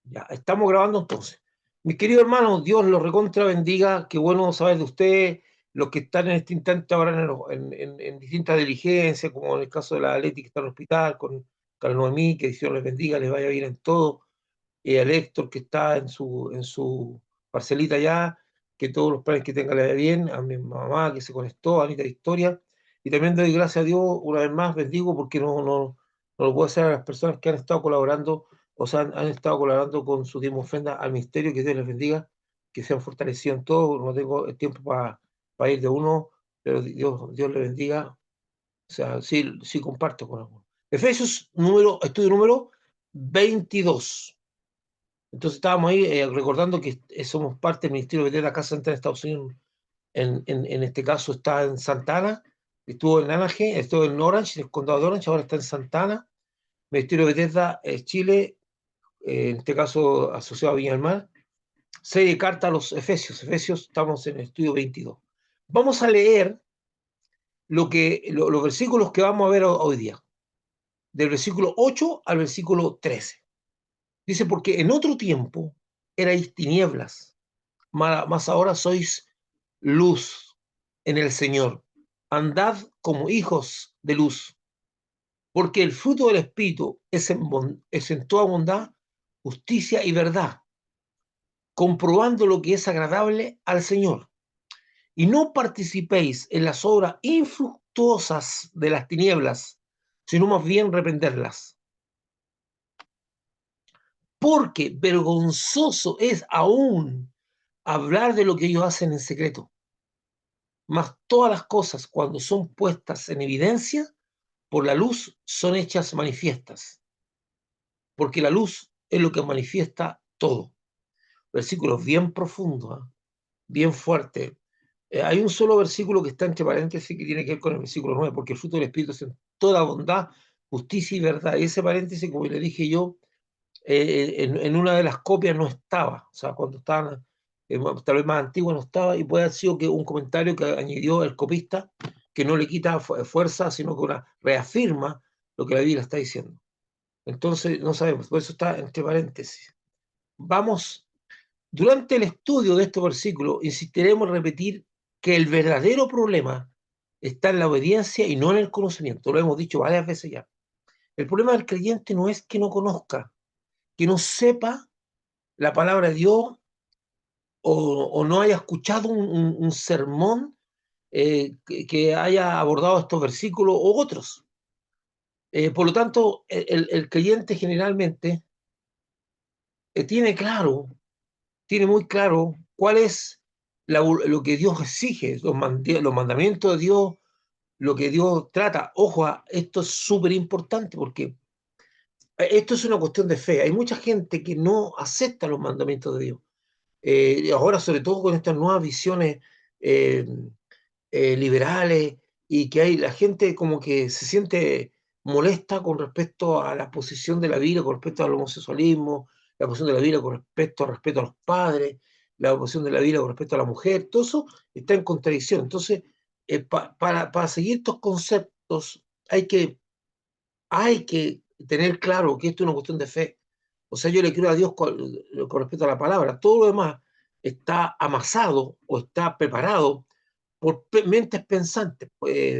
Ya, estamos grabando entonces. Mis queridos hermanos, Dios los recontra bendiga. Qué bueno saber de ustedes, los que están en este instante ahora en distintas diligencias, como en el caso de la Leti que está en el hospital, con Carlos Noemí, que Dios les bendiga, les vaya bien en todo. Y al Héctor que está en su parcelita ya, que todos los planes que tenga le vaya bien. A mi mamá que se conectó, a Anita Victoria. Y también doy gracias a Dios una vez más, bendigo, porque no lo puedo hacer a las personas que han estado colaborando, o sea, han estado colaborando con su tiempo ofrenda al ministerio. Que Dios les bendiga, que se han fortalecido en todo. No tengo el tiempo para ir de uno, pero Dios les bendiga. O sea, sí, sí comparto con algunos. Efesios, estudio número 22. Entonces estábamos ahí recordando que somos parte del Ministerio de la Casa Central de Estados Unidos. En este caso está en Santa Ana, estuvo en Anaheim, estuvo en Orange, en el condado de Orange, ahora está en Santa Ana. Ministerio de Bethesda, Chile, en este caso asociado a Viña del Mar. Serie carta a los Efesios, estamos en el estudio 22. Vamos a leer los versículos que vamos a ver hoy día, del versículo 8 al versículo 13. Dice, porque en otro tiempo erais tinieblas, mas ahora sois luz en el Señor. Andad como hijos de luz, porque el fruto del Espíritu es en toda bondad, justicia y verdad, comprobando lo que es agradable al Señor. Y no participéis en las obras infructuosas de las tinieblas, sino más bien reprenderlas. Porque vergonzoso es aún hablar de lo que ellos hacen en secreto. Mas todas las cosas, cuando son puestas en evidencia por la luz, son hechas manifiestas, porque la luz es lo que manifiesta todo. Versículos bien profundos, ¿eh? Bien fuertes. Hay un solo versículo que está entre paréntesis que tiene que ver con el versículo 9, porque el fruto del Espíritu es en toda bondad, justicia y verdad. Y ese paréntesis, como le dije yo, en una de las copias no estaba, o sea, cuando estaban, tal vez más antigua no estaba, y puede haber sido que un comentario que añadió el copista, que no le quita fuerza, sino que reafirma lo que la Biblia está diciendo. Entonces, no sabemos, por eso está entre paréntesis. Vamos, durante el estudio de estos versículos, insistiremos en repetir que el verdadero problema está en la obediencia y no en el conocimiento. Lo hemos dicho varias veces ya. El problema del creyente no es que no conozca, que no sepa la palabra de Dios, o no haya escuchado un sermón que haya abordado estos versículos u otros. Por lo tanto, el creyente generalmente tiene muy claro cuál es lo que Dios exige, los mandamientos de Dios, lo que Dios trata. Ojo, esto es súper importante porque esto es una cuestión de fe. Hay mucha gente que no acepta los mandamientos de Dios. Ahora, sobre todo con estas nuevas visiones eh, liberales, y que hay la gente como que se siente molesta con respecto a la posición de la Biblia, con respecto al homosexualismo, la posición de la Biblia con respecto a los padres, la posición de la Biblia con respecto a la mujer. Todo eso está en contradicción. Entonces, para seguir estos conceptos hay que tener claro que esto es una cuestión de fe. O sea, yo le creo a Dios con respecto a la palabra. Todo lo demás está amasado o está preparado por mentes pensantes,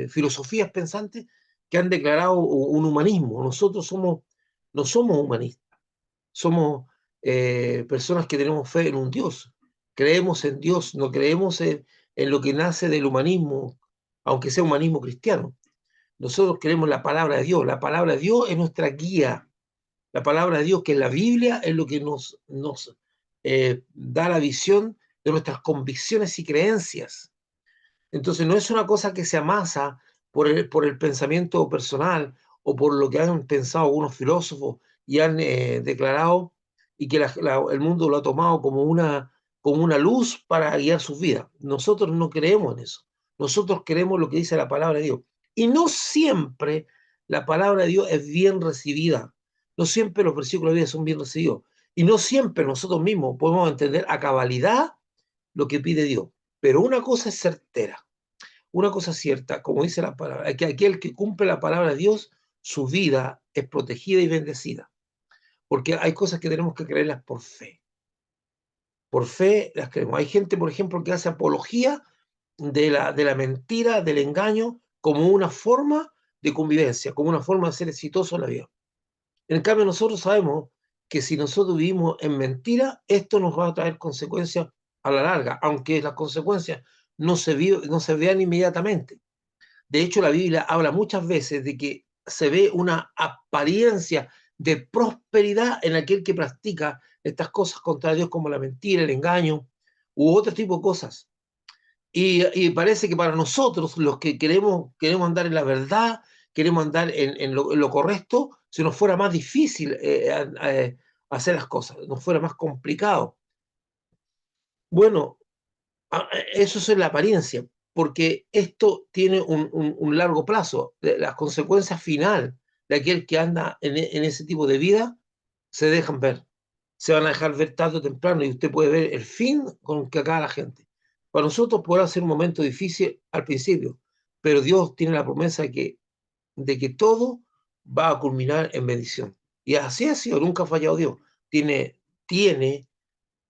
filosofías pensantes que han declarado un humanismo. Nosotros no somos humanistas, somos personas que tenemos fe en un Dios. Creemos en Dios, no creemos en lo que nace del humanismo, aunque sea humanismo cristiano. Nosotros creemos la palabra de Dios. La palabra de Dios es nuestra guía. La palabra de Dios, que es la Biblia, es lo que nos da la visión de nuestras convicciones y creencias. Entonces no es una cosa que se amasa por el pensamiento personal o por lo que han pensado algunos filósofos y han declarado, y que el mundo lo ha tomado como una luz para guiar sus vidas. Nosotros no creemos en eso. Nosotros creemos lo que dice la palabra de Dios. Y no siempre la palabra de Dios es bien recibida. No siempre los versículos de Dios son bien recibidos. Y no siempre nosotros mismos podemos entender a cabalidad lo que pide Dios. Pero una cosa es certera, una cosa cierta, como dice la palabra, que aquel que cumple la palabra de Dios, su vida es protegida y bendecida. porque hay cosas que tenemos que creerlas por fe. Por fe las creemos. Hay gente, por ejemplo, que hace apología de la mentira, del engaño, como una forma de convivencia, como una forma de ser exitoso en la vida. En cambio, nosotros sabemos que si nosotros vivimos en mentira, esto nos va a traer consecuencias a la larga, aunque las consecuencias no se vean inmediatamente. De hecho, la Biblia habla muchas veces de que se ve una apariencia de prosperidad en aquel que practica estas cosas contra Dios, como la mentira, el engaño u otro tipo de cosas. Y parece que para nosotros, los que queremos andar en la verdad, queremos andar en lo correcto, se nos fuera más difícil hacer las cosas, nos fuera más complicado. Bueno, eso es la apariencia, porque esto tiene un largo plazo. Las consecuencias final de aquel que anda en ese tipo de vida se dejan ver, se van a dejar ver tarde o temprano y usted puede ver el fin con que acaba la gente. Para nosotros puede ser un momento difícil al principio, pero Dios tiene la promesa de que todo va a culminar en bendición. Y así ha sido, nunca ha fallado Dios. Tiene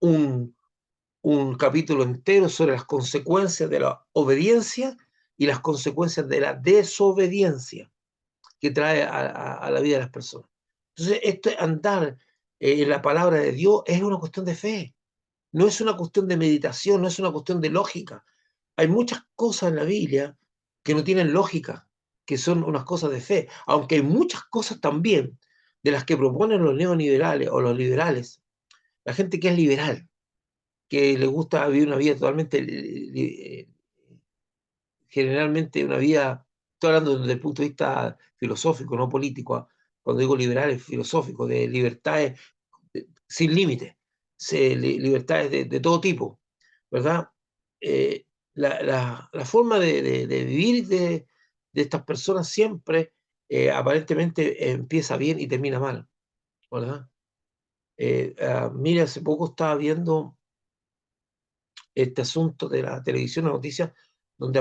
un, un capítulo entero sobre las consecuencias de la obediencia y las consecuencias de la desobediencia que trae a la vida de las personas. Entonces, esto andar en la palabra de Dios es una cuestión de fe, no es una cuestión de meditación, no es una cuestión de lógica. Hay muchas cosas en la Biblia que no tienen lógica, que son unas cosas de fe, aunque hay muchas cosas también de las que proponen los neoliberales o los liberales, la gente que es liberal, que le gusta vivir una vida totalmente, generalmente una vida, estoy hablando desde el punto de vista filosófico, no político, cuando digo liberal es filosófico, de libertades sin límites, libertades de todo tipo, ¿verdad? La forma de vivir de estas personas siempre aparentemente empieza bien y termina mal, ¿verdad? Mira, hace poco estaba viendo este asunto de la televisión, la noticia, donde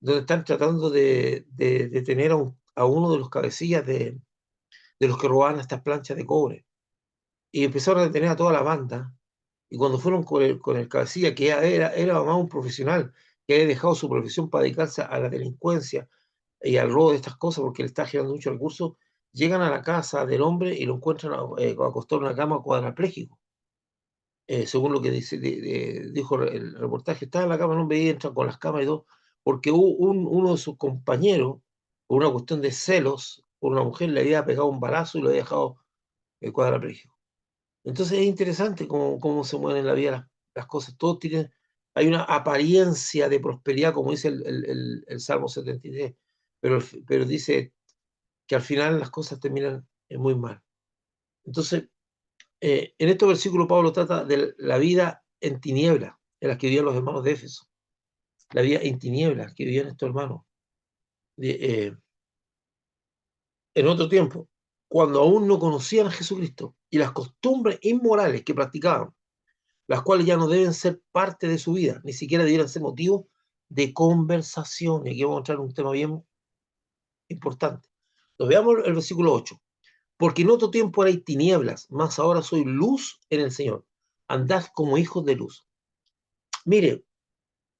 donde están tratando de detener a uno de los cabecillas de los que robaban estas planchas de cobre. Y empezaron a detener a toda la banda. Y cuando fueron con el cabecilla, que ya era más un profesional, que había dejado su profesión para dedicarse a la delincuencia y al robo de estas cosas, porque le está generando muchos recursos, llegan a la casa del hombre y lo encuentran acostado en una cama cuadrapléjico. Según lo que dijo el reportaje, estaba en la cama, no veía, entran con las camas y todo, porque uno de sus compañeros, por una cuestión de celos, por una mujer le había pegado un balazo y lo había dejado cuadrapléjico. Entonces es interesante cómo se mueven en la vida las cosas. Todos tienen, hay una apariencia de prosperidad, como dice el Salmo 73, pero dice que al final las cosas terminan muy mal. Entonces, en estos versículos Pablo trata de la vida en tinieblas, en las que vivían los hermanos de Éfeso, la vida en tinieblas que vivían estos hermanos en otro tiempo, cuando aún no conocían a Jesucristo y las costumbres inmorales que practicaban, las cuales ya no deben ser parte de su vida, ni siquiera debieran ser motivo de conversación. Y aquí vamos a entrar en un tema bien importante. Nos veamos el versículo 8. Porque en otro tiempo erais tinieblas, mas ahora soy luz en el Señor. Andad como hijos de luz. Mire,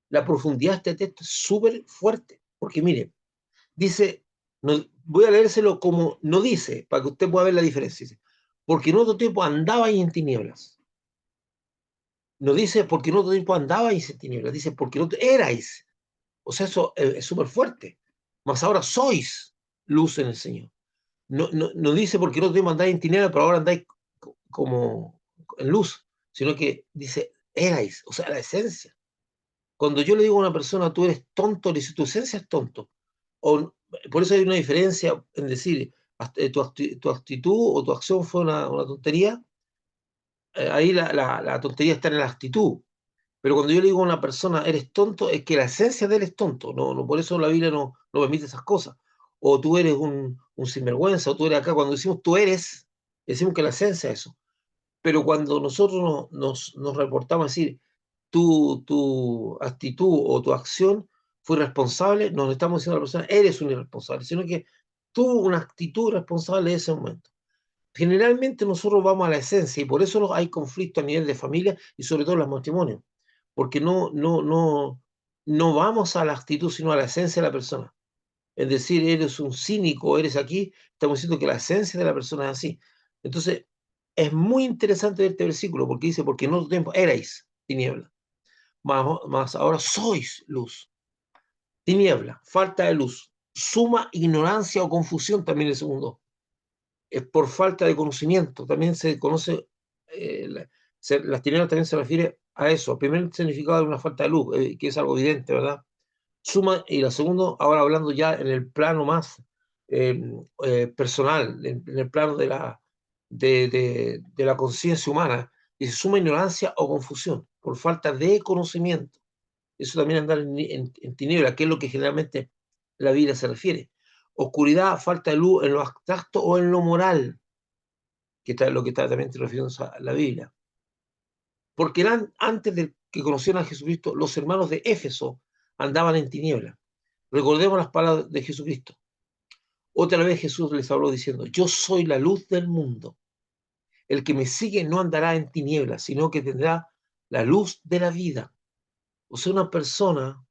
la profundidad de este texto es súper fuerte, porque mire, dice, no, voy a leérselo como no dice, para que usted pueda ver la diferencia. Dice, porque en otro tiempo andabais en tinieblas. No dice, porque en otro tiempo andabais en tinieblas, dice, porque no erais. O sea, eso es súper fuerte. Mas ahora sois luz en el Señor. No dice porque en otro tiempo andáis en tinieblas, pero ahora andáis como en luz, sino que dice, erais, o sea, la esencia. Cuando yo le digo a una persona, tú eres tonto, le dice, tu esencia es tonto. O, por eso hay una diferencia en decir, tu actitud o tu acción fue una tontería, ahí la tontería está en la actitud. Pero cuando yo le digo a una persona, eres tonto, es que la esencia de él es tonto. No, por eso la Biblia no permite esas cosas. O tú eres un sinvergüenza, o tú eres acá. Cuando decimos tú eres, decimos que la esencia es eso. Pero cuando nosotros nos reportamos a decir, tu actitud o tu acción fue irresponsable, nos estamos diciendo a la persona, eres un irresponsable, sino que tuvo una actitud responsable en ese momento. Generalmente nosotros vamos a la esencia y por eso hay conflictos a nivel de familia y sobre todo en los matrimonios, porque no vamos a la actitud, sino a la esencia de la persona. Es decir, eres un cínico, eres aquí, estamos diciendo que la esencia de la persona es así. Entonces, es muy interesante ver este versículo porque dice, porque en otro tiempo erais tiniebla, más ahora sois luz. Tiniebla, falta de luz, suma ignorancia o confusión también el segundo. Es por falta de conocimiento. También se conoce, las tinieblas también se refiere a eso. El primer significado de una falta de luz, que es algo evidente, ¿verdad? Suma, y la segunda, ahora hablando ya en el plano más eh, personal, en el plano de la conciencia humana, dice suma ignorancia o confusión, por falta de conocimiento. Eso también andar en tiniebla, que es lo que generalmente la Biblia se refiere. Oscuridad, falta de luz en lo abstracto o en lo moral, que está lo que está también refiriéndose a la Biblia. Porque eran, antes de que conocieran a Jesucristo, los hermanos de Éfeso andaban en tiniebla. Recordemos las palabras de Jesucristo. Otra vez Jesús les habló diciendo, yo soy la luz del mundo. El que me sigue no andará en tinieblas, sino que tendrá la luz de la vida. O sea, una persona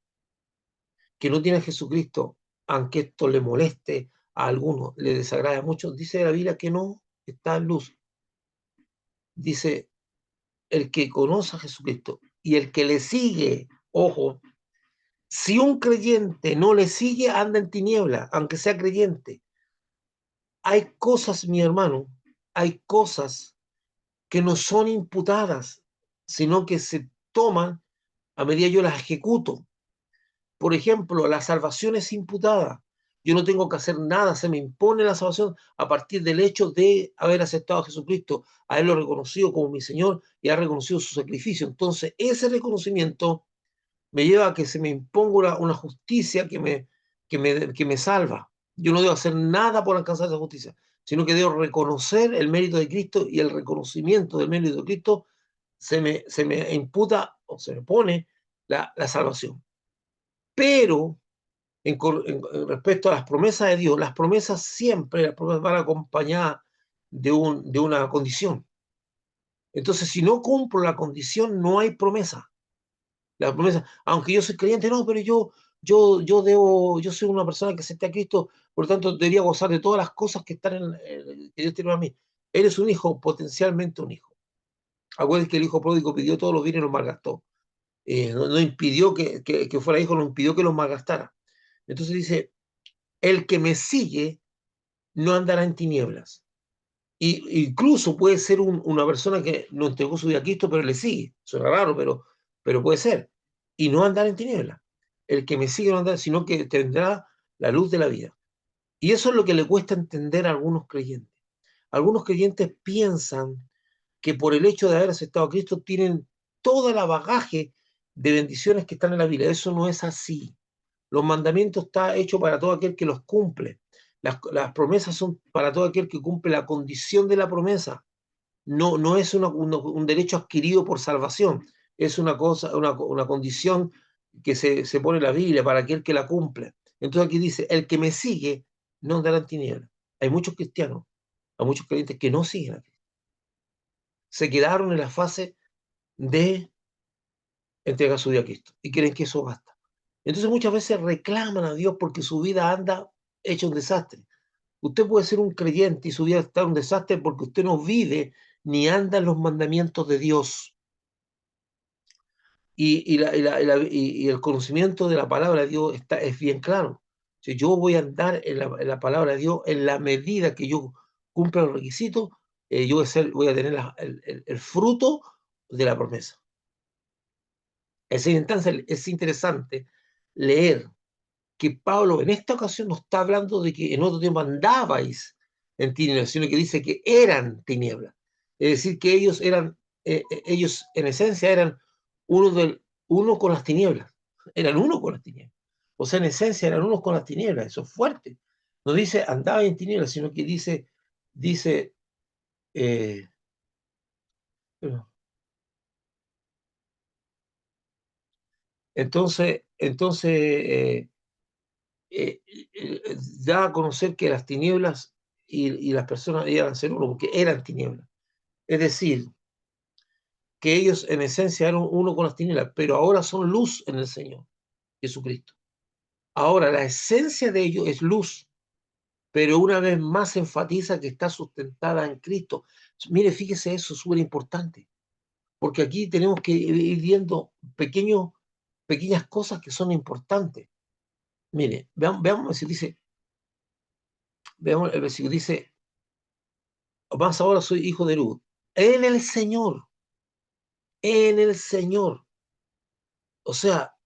que no tiene a Jesucristo, aunque esto le moleste a algunos, le desagrade mucho, dice la Biblia que no está en luz. Dice, el que conoce a Jesucristo y el que le sigue, ojo, si un creyente no le sigue, anda en tiniebla, aunque sea creyente. Hay cosas, mi hermano, hay cosas que no son imputadas, sino que se toman a medida yo las ejecuto. Por ejemplo, la salvación es imputada. Yo no tengo que hacer nada, se me impone la salvación a partir del hecho de haber aceptado a Jesucristo, haberlo reconocido como mi Señor y haber reconocido su sacrificio. Entonces, ese reconocimiento me lleva a que se me imponga una justicia que me salva. Yo no debo hacer nada por alcanzar esa justicia, sino que debo reconocer el mérito de Cristo y el reconocimiento del mérito de Cristo se me imputa o se me pone la salvación. Pero en respecto a las promesas de Dios, las promesas siempre las promesas van acompañadas de una condición. Entonces, si no cumplo la condición, no hay promesa. La promesa, aunque yo soy creyente, no, pero yo soy una persona que acepta a Cristo, por lo tanto debería gozar de todas las cosas que están que Dios tiene para mí. Eres un hijo, potencialmente un hijo. Acuérdense que el hijo pródigo pidió todos los bienes y los malgastó. No impidió que fuera hijo, no impidió que los malgastara. Entonces dice, el que me sigue no andará en tinieblas. Incluso puede ser una persona que no entregó su vida a Cristo, pero le sigue. Suena raro, pero puede ser. Y no andar en tinieblas. El que me sigue no andará, sino que tendrá la luz de la vida. Y eso es lo que le cuesta entender a algunos creyentes. Algunos creyentes piensan que por el hecho de haber aceptado a Cristo tienen toda la bagaje de bendiciones que están en la Biblia. Eso no es así. Los mandamientos están hechos para todo aquel que los cumple. Las promesas son para todo aquel que cumple la condición de la promesa. No es un derecho adquirido por salvación, es una cosa, una condición que se pone en la Biblia para aquel que la cumple. Entonces aquí dice, el que me sigue no andará en tinieblas. Hay muchos cristianos, hay muchos creyentes que no siguen a Cristo. Se quedaron en la fase de entregar su vida a Cristo y creen que eso basta. Entonces muchas veces reclaman a Dios porque su vida anda hecha un desastre. Usted puede ser un creyente y su vida está un desastre porque usted no vive ni anda en los mandamientos de Dios. Y el conocimiento de la palabra de Dios es bien claro. Si yo voy a andar en la palabra de Dios en la medida que yo cumpla los requisitos, yo voy a tener el fruto de la promesa. Entonces es interesante leer que Pablo en esta ocasión no está hablando de que en otro tiempo andabais en tinieblas, sino que dice que eran tinieblas. Es decir, que ellos en esencia eran uno con las tinieblas. Eran uno con las tinieblas. O sea, en esencia eran unos con las tinieblas. Eso es fuerte. No dice andaba en tinieblas, sino que dice, eh, entonces, da a conocer que las tinieblas y las personas iban a ser uno, porque eran tinieblas. Es decir, que ellos en esencia eran uno con las tinieblas, pero ahora son luz en el Señor Jesucristo. Ahora, la esencia de ellos es luz, pero una vez más enfatiza que está sustentada en Cristo. Mire, fíjese eso, es súper importante, porque aquí tenemos que ir viendo pequeñas cosas que son importantes. Mire, veamos si dice, veamos el versículo, dice, más ahora soy hijo de luz, en el Señor, en el Señor. O sea,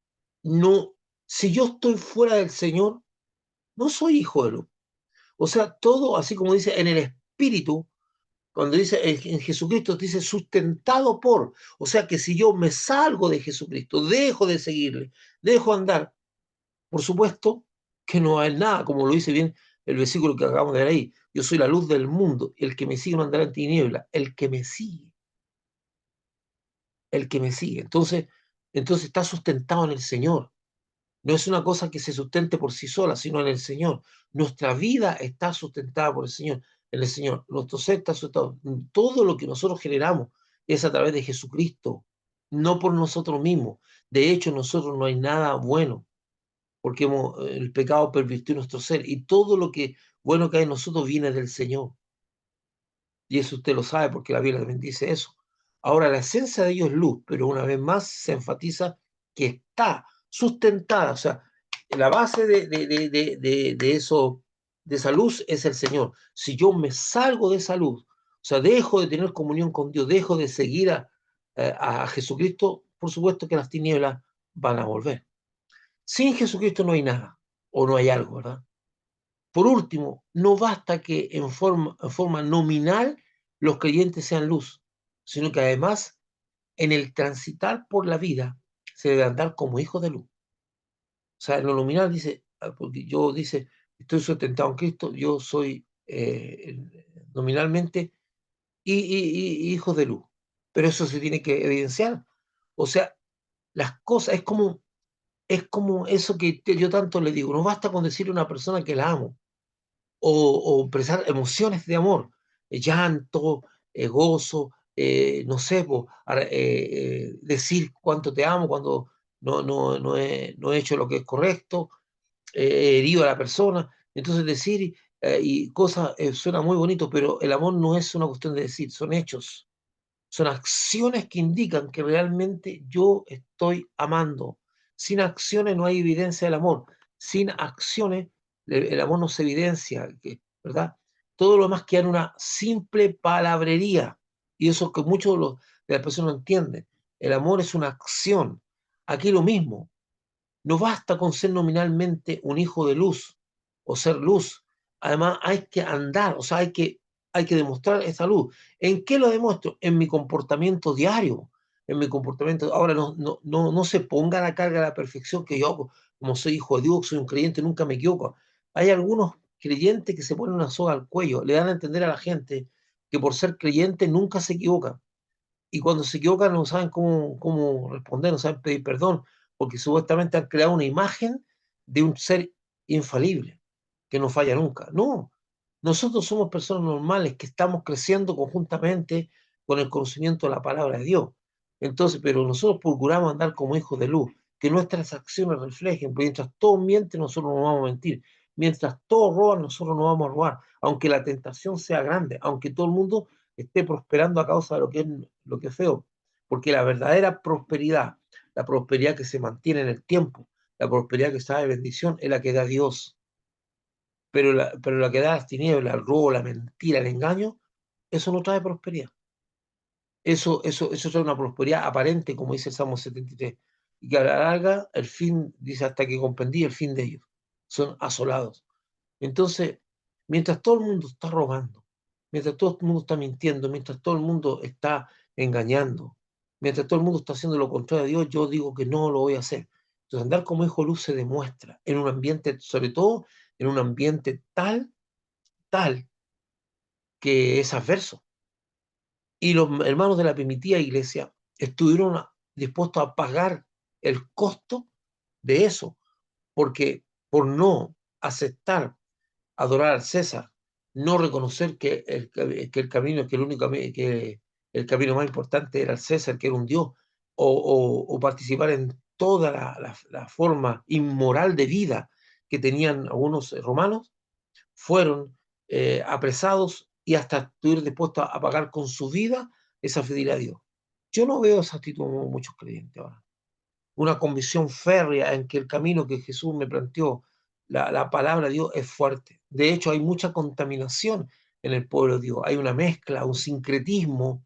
no, si yo estoy fuera del Señor, no soy hijo de luz. O sea, todo, así como dice en el Espíritu, cuando dice en Jesucristo, dice sustentado por. O sea, que si yo me salgo de Jesucristo, dejo de seguirle, dejo andar, por supuesto que no hay nada, como lo dice bien el versículo que acabamos de ver ahí. Yo soy la luz del mundo, el que me sigue no andará en tiniebla, el que me sigue, el que me sigue. Entonces está sustentado en el Señor. No es una cosa que se sustente por sí sola, sino en el Señor. Nuestra vida está sustentada por el Señor, en el Señor. Nuestro ser está sustentado. Todo lo que nosotros generamos es a través de Jesucristo, no por nosotros mismos. De hecho, nosotros no hay nada bueno, porque el pecado pervirtió nuestro ser. Y todo lo que bueno que hay en nosotros viene del Señor. Y eso usted lo sabe porque la Biblia también dice eso. Ahora, la esencia de ellos es luz, pero una vez más se enfatiza que está sustentada, o sea, la base de eso, de esa luz es el Señor. Si yo me salgo de esa luz, o sea, dejo de tener comunión con Dios, dejo de seguir a Jesucristo, por supuesto que las tinieblas van a volver. Sin Jesucristo no hay nada, o no hay algo, ¿verdad? Por último, no basta que en forma nominal los creyentes sean luz, sino que además en el transitar por la vida se debe andar como hijos de luz. O sea, en lo nominal dice, porque yo dice, estoy sustentado en Cristo, yo soy nominalmente hijos de luz. Pero eso se tiene que evidenciar. O sea, las cosas, es como eso que yo tanto le digo, no basta con decirle a una persona que la amo, o expresar emociones de amor, llanto, gozo, no sé, decir cuánto te amo cuando no he hecho lo que es correcto, he herido a la persona. Entonces decir y cosas suena muy bonito, pero el amor no es una cuestión de decir, son hechos. Son acciones que indican que realmente yo estoy amando. Sin acciones no hay evidencia del amor. Sin acciones el amor no se evidencia, ¿verdad? Todo lo demás queda en una simple palabrería. Y eso que muchos de las personas no entienden. El amor es una acción. Aquí lo mismo. No basta con ser nominalmente un hijo de luz o ser luz. Además, hay que andar, o sea, hay que demostrar esa luz. ¿En qué lo demuestro? En mi comportamiento diario, en mi comportamiento. Ahora, no se ponga la carga de la perfección que yo, como soy hijo de Dios, soy un creyente, nunca me equivoco. Hay algunos creyentes que se ponen una soga al cuello, le dan a entender a la gente que por ser creyente nunca se equivocan, y cuando se equivocan no saben cómo responder, no saben pedir perdón, porque supuestamente han creado una imagen de un ser infalible, que no falla nunca. No, nosotros somos personas normales que estamos creciendo conjuntamente con el conocimiento de la palabra de Dios. Entonces, pero nosotros procuramos andar como hijos de luz, que nuestras acciones reflejen, porque mientras todos mienten, nosotros no vamos a mentir. Mientras todos roban, nosotros no vamos a robar, aunque la tentación sea grande, aunque todo el mundo esté prosperando a causa de lo que es feo, porque la verdadera prosperidad, la prosperidad que se mantiene en el tiempo, la prosperidad que está de bendición, es la que da Dios. Pero la que da las tinieblas, el robo, la mentira, el engaño, eso no trae prosperidad. Eso trae una prosperidad aparente, como dice el Salmo 73, y que a la larga, el fin, dice, hasta que comprendí el fin de ellos, son asolados. Entonces, mientras todo el mundo está robando, mientras todo el mundo está mintiendo, mientras todo el mundo está engañando, mientras todo el mundo está haciendo lo contrario a Dios, yo digo que no lo voy a hacer. Entonces, andar como hijo de luz se demuestra en un ambiente, sobre todo en un ambiente tal, que es adverso. Y los hermanos de la primitiva iglesia estuvieron dispuestos a pagar el costo de eso, porque por no aceptar adorar al César, no reconocer que el camino, que el único que el camino más importante era el César, que era un Dios, o participar en toda la forma inmoral de vida que tenían algunos romanos, fueron apresados y hasta estuvieron dispuestos a pagar con su vida esa fidelidad a Dios. Yo no veo esa actitud en muchos creyentes ahora. Una convicción férrea en que el camino que Jesús me planteó, la palabra de Dios es fuerte. De hecho, hay mucha contaminación en el pueblo de Dios. Hay una mezcla, un sincretismo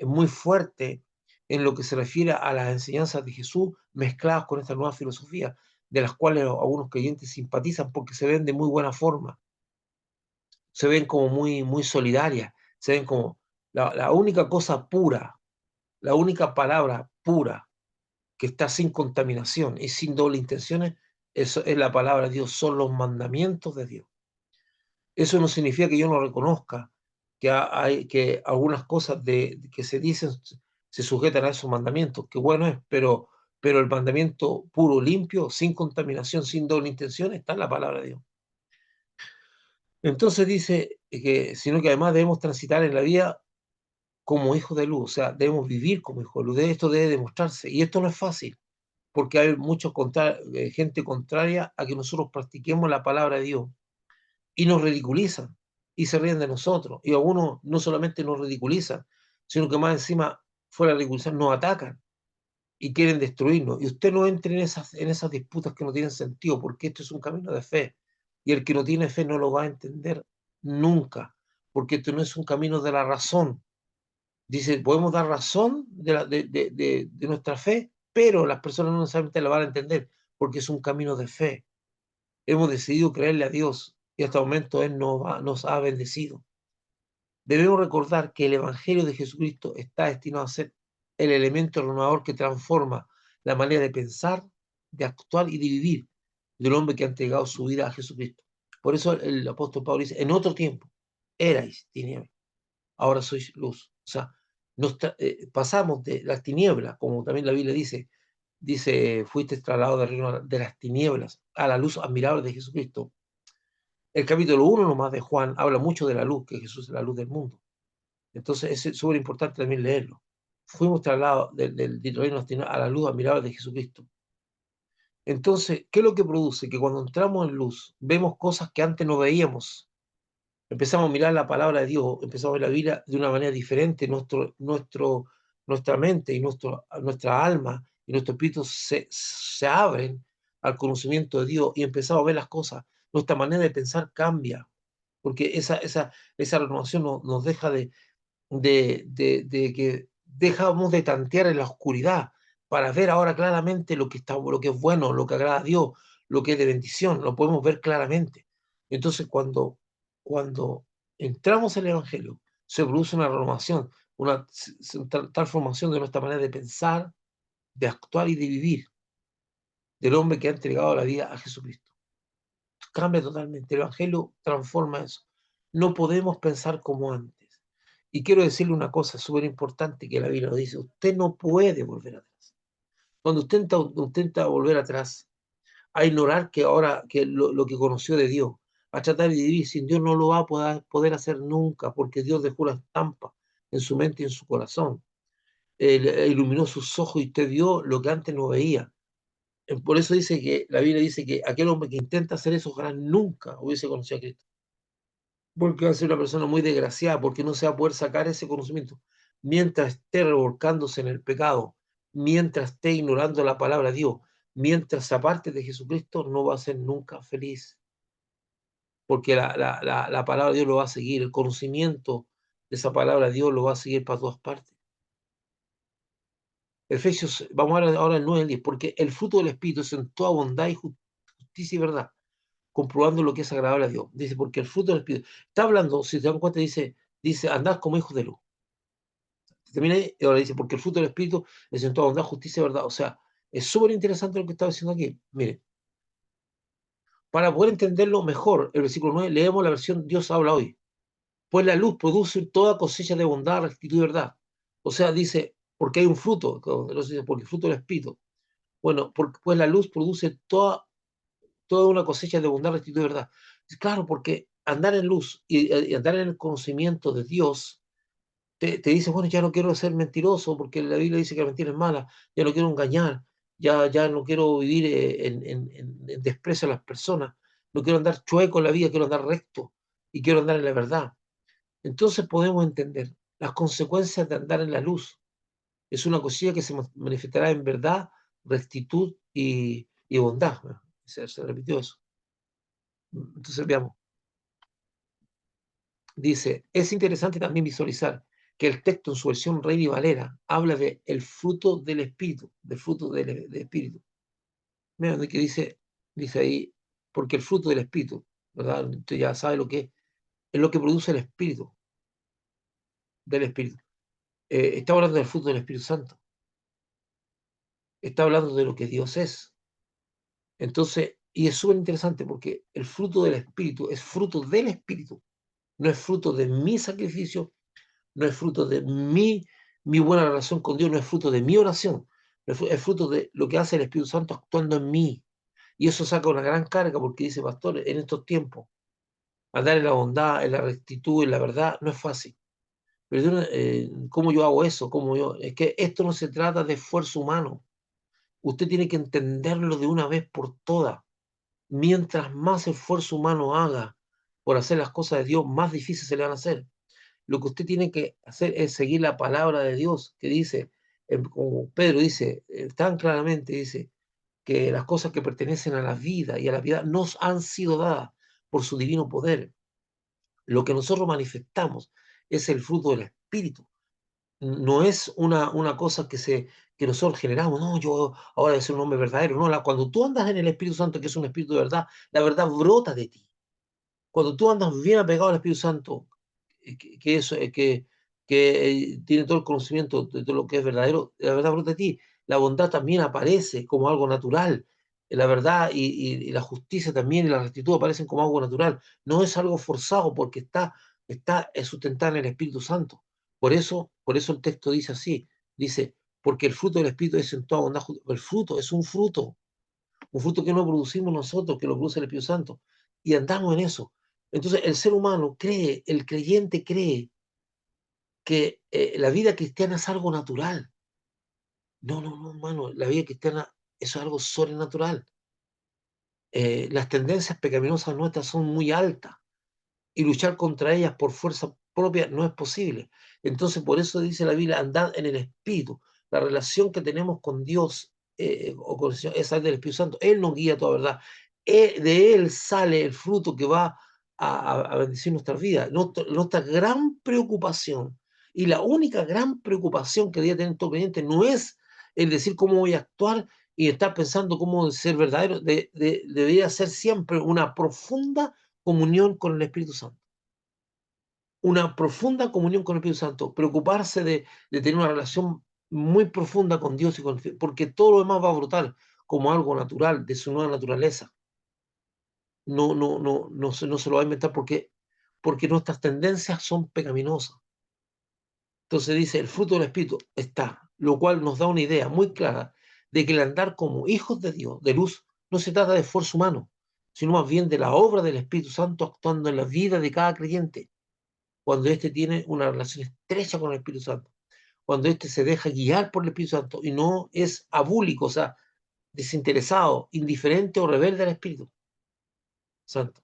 muy fuerte en lo que se refiere a las enseñanzas de Jesús mezcladas con esta nueva filosofía, de las cuales algunos creyentes simpatizan porque se ven de muy buena forma, se ven como muy, muy solidarias, se ven como la única cosa pura, la única palabra pura que está sin contaminación y sin doble intenciones, eso es la palabra de Dios, son los mandamientos de Dios. Eso no significa que yo no reconozca que algunas cosas que se dicen se sujetan a esos mandamientos, que bueno es, pero el mandamiento puro, limpio, sin contaminación, sin doble intención, está en la palabra de Dios. Entonces dice que, sino que además debemos transitar en la vida como hijos de luz, o sea, debemos vivir como hijos de luz, esto debe demostrarse, y esto no es fácil, porque hay gente contraria a que nosotros practiquemos la palabra de Dios y nos ridiculizan y se ríen de nosotros. Y algunos no solamente nos ridiculizan, sino que más encima, fuera de ridiculizar, nos atacan y quieren destruirnos. Y usted no entre en esas disputas que no tienen sentido, porque esto es un camino de fe. Y el que no tiene fe no lo va a entender nunca, porque esto no es un camino de la razón. Dice, podemos dar razón de nuestra fe, pero las personas no necesariamente la van a entender, porque es un camino de fe. Hemos decidido creerle a Dios y hasta el momento Él nos ha bendecido. Debemos recordar que el Evangelio de Jesucristo está destinado a ser el elemento renovador que transforma la manera de pensar, de actuar y de vivir del hombre que ha entregado su vida a Jesucristo. Por eso el apóstol Pablo dice, en otro tiempo erais tinieblas, ahora sois luz. O sea, pasamos de las tinieblas, como también la Biblia dice, fuiste trasladado del reino de las tinieblas a la luz admirable de Jesucristo. El capítulo 1 nomás de Juan habla mucho de la luz, que Jesús es la luz del mundo. Entonces es súper importante también leerlo. Fuimos trasladados del reino a la luz admirable de Jesucristo. Entonces, ¿qué es lo que produce? Que cuando entramos en luz, vemos cosas que antes no veíamos. Empezamos a mirar la palabra de Dios, empezamos a ver la Biblia de una manera diferente. Nuestra mente y nuestra alma y nuestro espíritu se abren al conocimiento de Dios y empezamos a ver las cosas. Nuestra manera de pensar cambia, porque esa renovación nos deja de que dejamos de tantear en la oscuridad para ver ahora claramente lo que es bueno, lo que agrada a Dios, lo que es de bendición, lo podemos ver claramente. Entonces, cuando entramos en el Evangelio, se produce una renovación, una transformación de nuestra manera de pensar, de actuar y de vivir del hombre que ha entregado la vida a Jesucristo. Cambia totalmente. El Evangelio transforma eso. No podemos pensar como antes. Y quiero decirle una cosa súper importante que la Biblia nos dice. Usted no puede volver atrás. Cuando usted intenta volver atrás, a ignorar que ahora que lo que conoció de Dios, a tratar de vivir sin Dios, no lo va a poder hacer nunca, porque Dios dejó la estampa en su mente y en su corazón. Él iluminó sus ojos y usted vio lo que antes no veía. Por eso dice que la Biblia dice que aquel hombre que intenta hacer eso, ojalá nunca hubiese conocido a Cristo. Porque va a ser una persona muy desgraciada, porque no se va a poder sacar ese conocimiento. Mientras esté revolcándose en el pecado, mientras esté ignorando la palabra de Dios, mientras se aparte de Jesucristo, no va a ser nunca feliz. Porque la palabra de Dios lo va a seguir, el conocimiento de esa palabra de Dios lo va a seguir para todas partes. Efesios, vamos a ver ahora el 9 y el 10, porque el fruto del Espíritu es en toda bondad y justicia y verdad, comprobando lo que es agradable a Dios. Dice, porque el fruto del Espíritu, está hablando, si te dan cuenta, dice, andad como hijos de luz. Termina ahí, y ahora dice, porque el fruto del Espíritu es en toda bondad, justicia y verdad. O sea, es súper interesante lo que está diciendo aquí. Mire, para poder entenderlo mejor, el versículo 9, leemos la versión Dios habla hoy. Pues la luz produce toda cosecha de bondad, rectitud y verdad. O sea, dice, porque hay un fruto, porque el fruto del Espíritu. Bueno, pues la luz produce toda una cosecha de bondad, rectitud y verdad. Claro, porque andar en luz y andar en el conocimiento de Dios te dice, bueno, ya no quiero ser mentiroso, porque la Biblia dice que la mentira es mala, ya no quiero engañar, ya no quiero vivir en desprecio a las personas, no quiero andar chueco en la vida, quiero andar recto y quiero andar en la verdad. Entonces podemos entender las consecuencias de andar en la luz. Es una cosilla que se manifestará en verdad, rectitud y bondad. Se repitió eso. Entonces veamos. Dice, es interesante también visualizar que el texto en su versión Reina y Valera habla de el fruto del Espíritu, del fruto del Espíritu. Mira, de que dice ahí, porque el fruto del Espíritu, ¿verdad? Usted ya sabe lo que es lo que produce el Espíritu, del Espíritu. Está hablando del fruto del Espíritu Santo, está hablando de lo que Dios es. Entonces, y es súper interesante porque el fruto del Espíritu es fruto del Espíritu, no es fruto de mi sacrificio, no es fruto de mi buena relación con Dios, no es fruto de mi oración, es fruto de lo que hace el Espíritu Santo actuando en mí. Y eso saca una gran carga porque dice, pastor, en estos tiempos, andar en la bondad, en la rectitud, en la verdad, no es fácil. Pero ¿cómo yo hago eso? ¿Cómo yo? Es que esto no se trata de esfuerzo humano. Usted tiene que entenderlo de una vez por todas. Mientras más esfuerzo humano haga por hacer las cosas de Dios, más difíciles se le van a hacer. Lo que usted tiene que hacer es seguir la palabra de Dios, que dice, como Pedro dice, tan claramente dice, que las cosas que pertenecen a la vida y a la piedad nos han sido dadas por su divino poder. Lo que nosotros manifestamos es el fruto del Espíritu. No es una cosa que nosotros generamos, no, yo ahora voy a ser un hombre verdadero. No, cuando tú andas en el Espíritu Santo, que es un espíritu de verdad, la verdad brota de ti. Cuando tú andas bien apegado al Espíritu Santo, que eso, que tiene todo el conocimiento de todo lo que es verdadero, la verdad brota de ti. La bondad también aparece como algo natural. La verdad y la justicia también y la rectitud aparecen como algo natural. No es algo forzado porque está sustentada en el Espíritu Santo. Por eso el texto dice así, dice, porque el fruto del Espíritu es en toda bondad. El fruto es un fruto que no producimos nosotros, que lo produce el Espíritu Santo, y andamos en eso. Entonces el ser humano cree, el creyente cree que la vida cristiana es algo natural. No, no, no, hermano, la vida cristiana es algo sobrenatural. Las tendencias pecaminosas nuestras son muy altas y luchar contra ellas por fuerza propia no es posible. Entonces, por eso dice la Biblia, andad en el Espíritu. La relación que tenemos con Dios o con el Señor es del Espíritu Santo. Él nos guía a toda verdad. De Él sale el fruto que va a bendecir nuestra vida. Nuestra gran preocupación y la única gran preocupación que debe tener todo creyente no es el decir cómo voy a actuar y estar pensando cómo ser verdadero. Debería ser siempre una profunda comunión con el Espíritu Santo. Una profunda comunión con el Espíritu Santo. Preocuparse de tener una relación muy profunda con Dios y con el, porque todo lo demás va a brotar como algo natural, de su nueva naturaleza. No se lo va a inventar porque nuestras tendencias son pecaminosas. Entonces dice, el fruto del Espíritu está, lo cual nos da una idea muy clara de que el andar como hijos de Dios, de luz, no se trata de esfuerzo humano, sino más bien de la obra del Espíritu Santo actuando en la vida de cada creyente, cuando éste tiene una relación estrecha con el Espíritu Santo, cuando éste se deja guiar por el Espíritu Santo y no es abúlico, o sea, desinteresado, indiferente o rebelde al Espíritu Santo.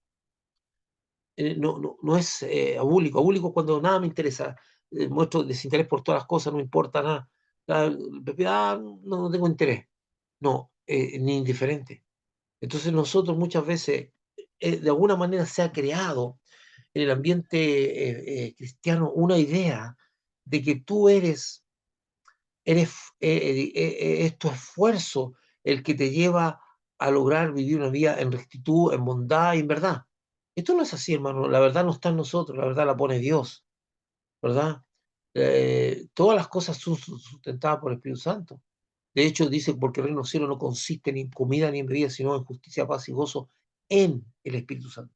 No es abúlico. Abúlico es cuando nada me interesa. Muestro desinterés por todas las cosas, no me importa nada. No tengo interés. No, ni indiferente. Entonces nosotros muchas veces, de alguna manera se ha creado en el ambiente cristiano una idea de que tú es tu esfuerzo el que te lleva a lograr vivir una vida en rectitud, en bondad y en verdad. Esto no es así, hermano. La verdad no está en nosotros, la verdad la pone Dios, ¿verdad? Todas las cosas son sustentadas por el Espíritu Santo. De hecho, dice, porque el reino del cielo no consiste ni en comida ni en bebida, sino en justicia, paz y gozo en el Espíritu Santo.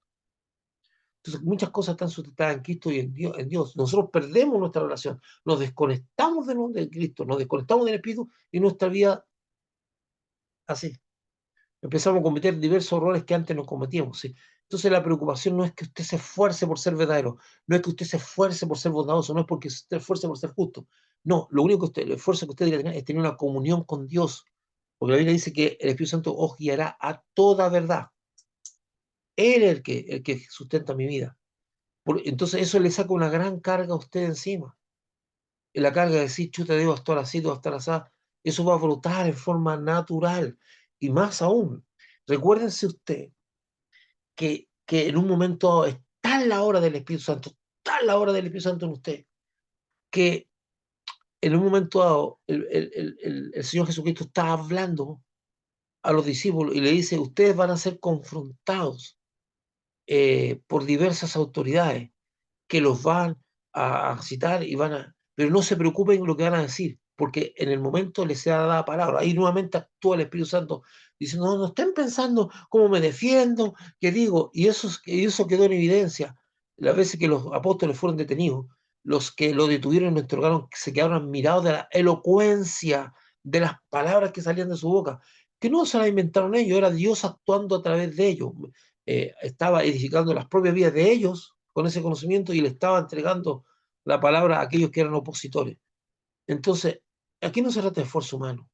Entonces, muchas cosas están sustentadas en Cristo y en Dios. Nosotros perdemos nuestra relación, nos desconectamos de Cristo, nos desconectamos del Espíritu y nuestra vida así. Empezamos a cometer diversos errores que antes no cometíamos, ¿sí? Entonces la preocupación no es que usted se esfuerce por ser verdadero, no es que usted se esfuerce por ser bondadoso, no es porque se esfuerce por ser justo. No, lo único que usted, el esfuerzo que usted debe tener es tener una comunión con Dios, porque la Biblia dice que el Espíritu Santo os guiará a toda verdad. Él es el que sustenta mi vida. Entonces eso le saca una gran carga a usted encima. Y la carga de decir, chuta, debo estar así, debo estar así, eso va a brotar en forma natural. Y más aún, recuérdense usted que en un momento está la hora del Espíritu Santo, está la hora del Espíritu Santo en usted, que en un momento dado el Señor Jesucristo está hablando a los discípulos y le dice, ustedes van a ser confrontados por diversas autoridades que los van a citar y van a... Pero no se preocupen lo que van a decir, porque en el momento les será dada palabra. Ahí nuevamente actúa el Espíritu Santo diciendo, no, no estén pensando cómo me defiendo, qué digo, y eso quedó en evidencia. Las veces que los apóstoles fueron detenidos, los que lo detuvieron y lo interrogaron se quedaron admirados de la elocuencia de las palabras que salían de su boca, que no se las inventaron ellos, era Dios actuando a través de ellos. Estaba edificando las propias vidas de ellos con ese conocimiento y le estaba entregando la palabra a aquellos que eran opositores. Entonces, aquí no se trata de esfuerzo humano.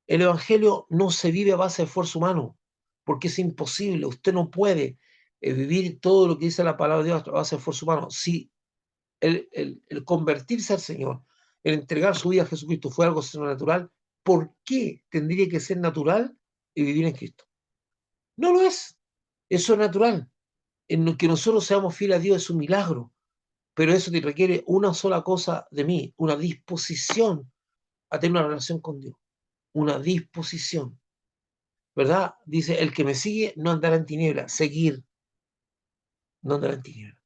El Evangelio no se vive a base de esfuerzo humano, porque es imposible. Usted no puede vivir todo lo que dice la palabra de Dios a base de esfuerzo humano. Si el convertirse al Señor, el entregar su vida a Jesucristo fue algo sobrenatural, ¿por qué tendría que ser natural y vivir en Cristo? No lo es. Eso es natural. En lo que nosotros seamos fieles a Dios es un milagro, pero eso te requiere una sola cosa de mí, una disposición a tener una relación con Dios, una disposición, ¿verdad? Dice, el que me sigue no andará en tinieblas, seguir, no andará en tinieblas.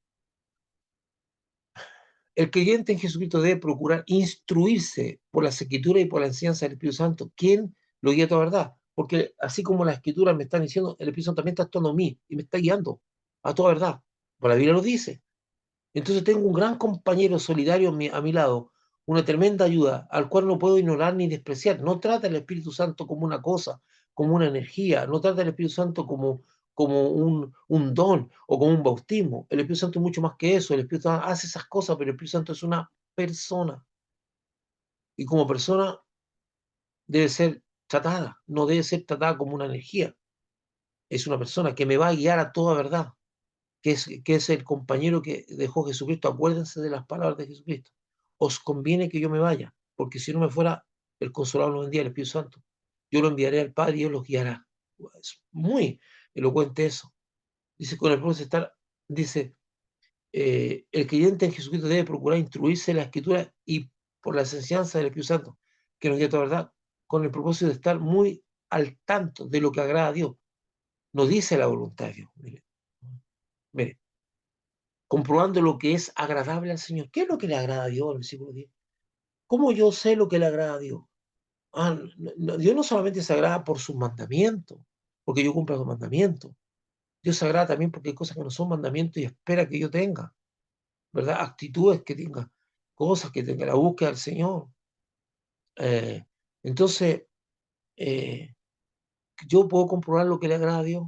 El creyente en Jesucristo debe procurar instruirse por las escrituras y por la enseñanza del Espíritu Santo, quien lo guía a toda verdad, porque así como las escrituras me están diciendo, el Espíritu Santo también está actuando en mí y me está guiando a toda verdad, por la Biblia lo dice. Entonces tengo un gran compañero solidario a mi lado, una tremenda ayuda, al cual no puedo ignorar ni despreciar. No trata el Espíritu Santo como una cosa, como una energía, no trata el Espíritu Santo como un don o como un bautismo. El Espíritu Santo es mucho más que eso. El Espíritu Santo hace esas cosas, pero el Espíritu Santo es una persona. Y como persona debe ser tratada, no debe ser tratada como una energía. Es una persona que me va a guiar a toda verdad, que es el compañero que dejó Jesucristo. Acuérdense de las palabras de Jesucristo. Os conviene que yo me vaya, porque si no me fuera, el Consolador no vendría, el Espíritu Santo. Yo lo enviaré al Padre y Él los guiará. Es muy elocuente eso. Dice, con el propósito de estar, dice, el creyente en Jesucristo debe procurar instruirse en la Escritura y por la enseñanza del Espíritu Santo, que nos guía a toda verdad, con el propósito de estar muy al tanto de lo que agrada a Dios. No dice la voluntad de Dios. Mire, mire, comprobando lo que es agradable al Señor. ¿Qué es lo que le agrada a Dios? El versículo 10. ¿Cómo yo sé lo que le agrada a Dios? Dios no solamente se agrada por sus mandamientos, porque yo cumpla sus mandamientos. Dios se agrada también porque hay cosas que no son mandamientos y espera que yo tenga, ¿verdad? Actitudes que tenga, cosas que tenga, la búsqueda del Señor. Eh, entonces, eh, yo puedo comprobar lo que le agrada a Dios.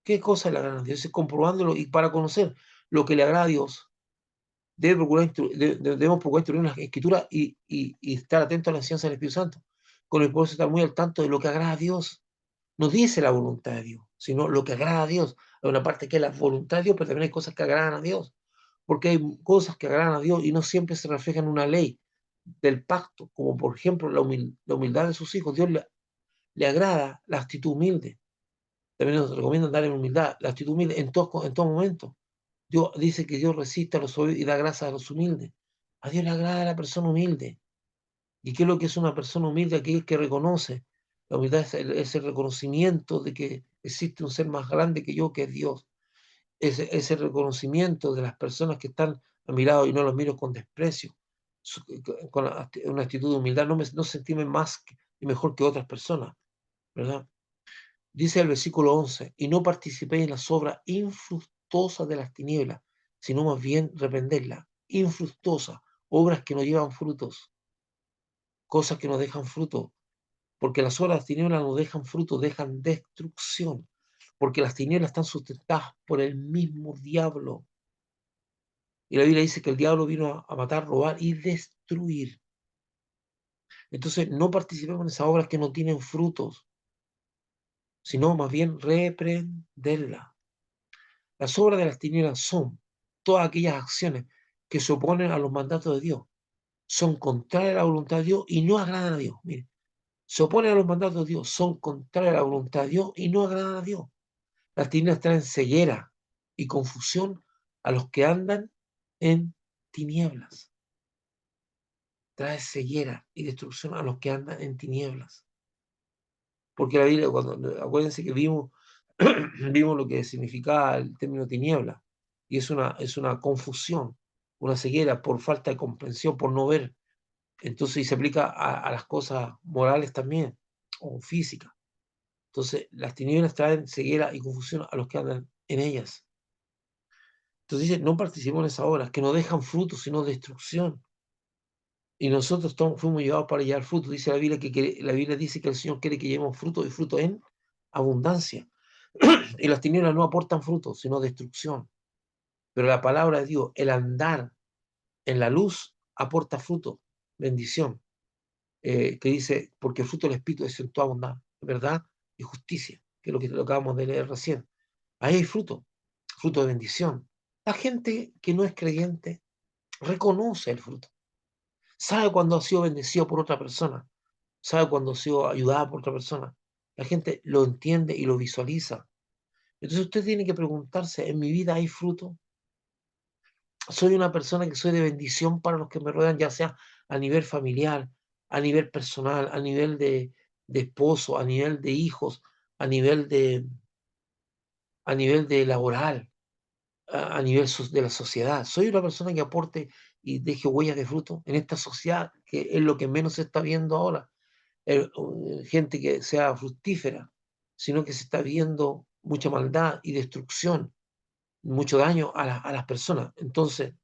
¿Qué cosa le agrada a Dios? Es comprobándolo y para conocer lo que le agrada a Dios debemos procurar instruir en las escrituras y estar atentos a la enseñanza del Espíritu Santo. Con el poder estar muy al tanto de lo que agrada a Dios. No dice la voluntad de Dios, sino lo que agrada a Dios. Hay una parte que es la voluntad de Dios, pero también hay cosas que agradan a Dios. Porque hay cosas que agradan a Dios y no siempre se reflejan en una ley del pacto, como por ejemplo la humildad de sus hijos. Dios le agrada la actitud humilde. También nos recomienda andar en humildad, la actitud humilde en todo momento. Dios dice que Dios resiste a los soberbios y da gracia a los humildes. A Dios le agrada la persona humilde. ¿Y qué es lo que es una persona humilde? Aquel que reconoce. La humildad es el reconocimiento de que existe un ser más grande que yo, que es Dios. Es el reconocimiento de las personas que están a mi lado y no los miro con desprecio. Con una actitud de humildad, no sentirme más y mejor que otras personas, ¿verdad? Dice el versículo 11, y no participéis en las obras infructuosas de las tinieblas, sino más bien reprenderlas. Infructuosas, obras que no llevan frutos, cosas que no dejan fruto. porque las obras de las tinieblas no dejan fruto, dejan destrucción, porque las tinieblas están sustentadas por el mismo diablo. Y la Biblia dice que el diablo vino a matar, robar y destruir. Entonces, no participemos en esas obras que no tienen frutos, sino más bien reprenderlas. Las obras de las tinieblas son todas aquellas acciones que se oponen a los mandatos de Dios, son contrarias a la voluntad de Dios y no agradan a Dios. Miren, se oponen a los mandatos de Dios, son contrarias a la voluntad de Dios y no agradan a Dios. Las tinieblas traen ceguera y confusión a los que andan en tinieblas. Trae ceguera y destrucción a los que andan en tinieblas. Porque la Biblia, acuérdense que vimos, vimos lo que significaba el término tiniebla, y es una confusión, una ceguera por falta de comprensión, por no ver. Entonces, y se aplica a las cosas morales también, o físicas. Entonces, las tinieblas traen ceguera y confusión a los que andan en ellas. Entonces dice, no participemos en esas obras, que no dejan fruto, sino destrucción. Y nosotros fuimos llevados para llevar fruto. Dice la Biblia la Biblia dice que el Señor quiere que llevemos fruto y fruto en abundancia. Y las tinieblas no aportan fruto, sino destrucción. Pero la palabra de Dios, el andar en la luz, aporta fruto, bendición. Que dice, porque el fruto del Espíritu es en toda bondad, verdad y justicia, que es lo que acabamos de leer recién. Ahí hay fruto, fruto de bendición. La gente que no es creyente reconoce el fruto. Sabe cuando ha sido bendecido por otra persona. Sabe cuando ha sido ayudada por otra persona. La gente lo entiende y lo visualiza. Entonces usted tiene que preguntarse, ¿en mi vida hay fruto? ¿Soy una persona que soy de bendición para los que me rodean, ya sea a nivel familiar, a nivel personal, a nivel de esposo, a nivel de hijos, a nivel de laboral, a nivel de la sociedad? ¿Soy una persona que aporte y deje huellas de fruto en esta sociedad, que es lo que menos se está viendo ahora? Gente que sea fructífera, sino que se está viendo mucha maldad y destrucción, mucho daño a las personas. Entonces,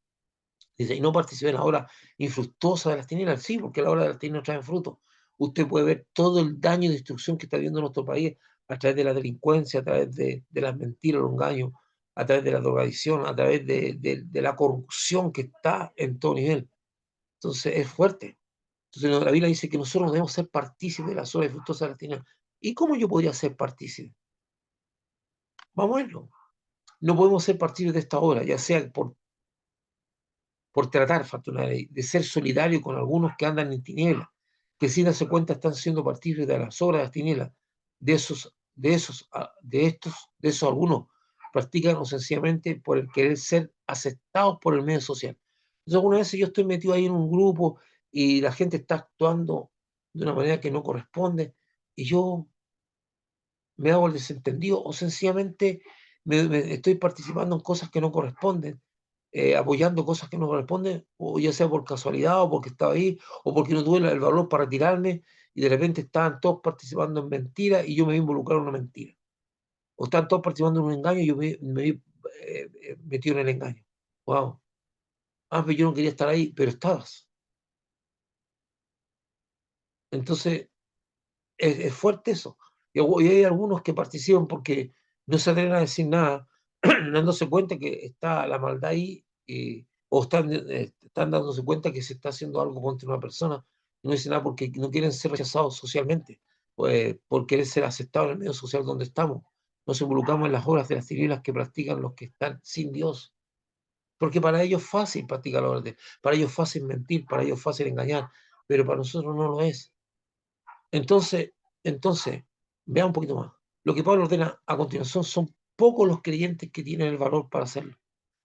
dice, y no participen en la obra infructuosa de las tinieblas. Sí, porque la obra de las tinieblas trae fruto. Usted puede ver todo el daño y destrucción que está viendo nuestro país a través de la delincuencia, a través de las mentiras, los engaños, a través de la drogadicción, a través de la corrupción que está en todo nivel. Entonces, es fuerte. Entonces, la Biblia dice que nosotros no debemos ser partícipes de las obras fructuosas de las tinieblas. ¿Y cómo yo podría ser partícipe? Vamos a verlo. No podemos ser partícipes de esta obra, ya sea por tratar, Fortunari, de ser solidario con algunos que andan en tinieblas, que sin darse cuenta están siendo partícipes de las obras de las tinieblas. De esos algunos practican o sencillamente por el querer ser aceptados por el medio social. Entonces, algunas veces yo estoy metido ahí en un grupo y la gente está actuando de una manera que no corresponde y yo me hago el desentendido o sencillamente estoy participando en cosas que no corresponden, apoyando cosas que no corresponden, o ya sea por casualidad o porque estaba ahí, o porque no tuve el valor para retirarme y de repente estaban todos participando en mentiras y yo me vi involucrado en una mentira. O están todos participando en un engaño y yo me vi metido en el engaño. Wow. Ah, pero yo no quería estar ahí, pero estabas. Entonces, es fuerte eso. Y hay algunos que participan porque no se atreven a decir nada, dándose cuenta que está la maldad ahí, o están dándose cuenta que se está haciendo algo contra una persona, y no dicen nada porque no quieren ser rechazados socialmente, pues, por querer ser aceptados en el medio social donde estamos. Nos involucramos en las obras de las tinieblas que practican los que están sin Dios, porque para ellos es fácil practicar la obra para ellos es fácil mentir, para ellos es fácil engañar, pero para nosotros no lo es. Entonces, entonces, vea un poquito más. Lo que Pablo ordena a continuación son pocos los creyentes que tienen el valor para hacerlo.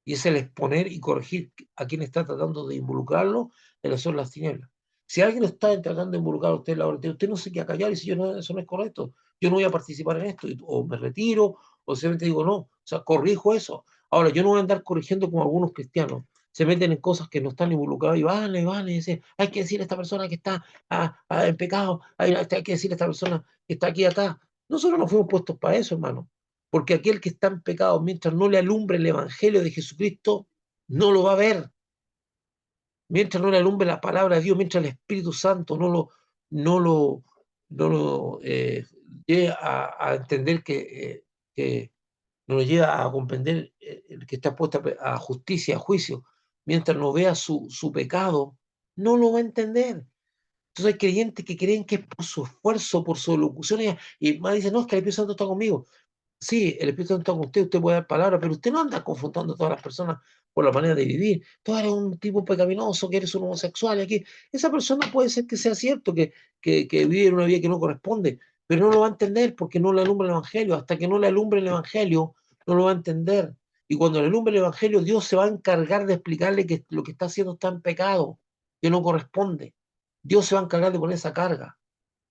Y es el exponer y corregir a quien está tratando de involucrarlo en las zonas de las tinieblas. Si alguien está tratando de involucrar a usted en la obra, usted no se queda callar y si yo no, eso no es correcto, yo no voy a participar en esto, o me retiro, o simplemente digo no, o sea, corrijo eso. Ahora, yo no voy a andar corrigiendo como algunos cristianos, se meten en cosas que no están involucrados y vale, dice, hay que decirle a esta persona que está en pecado, hay que decirle a esta persona que está aquí atrás. Nosotros no fuimos puestos para eso, hermano, porque aquel que está en pecado, mientras no le alumbre el evangelio de Jesucristo, no lo va a ver. Mientras no le alumbre la palabra de Dios, mientras el Espíritu Santo no lo no nos lleve a entender que no nos lleva a comprender el que está puesto a justicia, a juicio, mientras no vea su pecado, no lo va a entender. Entonces hay creyentes que creen que es por su esfuerzo, por su locución, y más dicen, no, es que el Espíritu Santo está conmigo. Sí, el Espíritu Santo está con usted, usted puede dar palabras, pero usted no anda confrontando a todas las personas por la manera de vivir. Tú eres un tipo pecaminoso, que eres un homosexual, y aquí. Esa persona puede ser que sea cierto, que vive en una vida que no corresponde, pero no lo va a entender porque no le alumbra el Evangelio. Hasta que no le alumbre el Evangelio, no lo va a entender. Y cuando le alumbre el Evangelio, Dios se va a encargar de explicarle que lo que está haciendo está en pecado, que no corresponde. Dios se va a encargar de poner esa carga.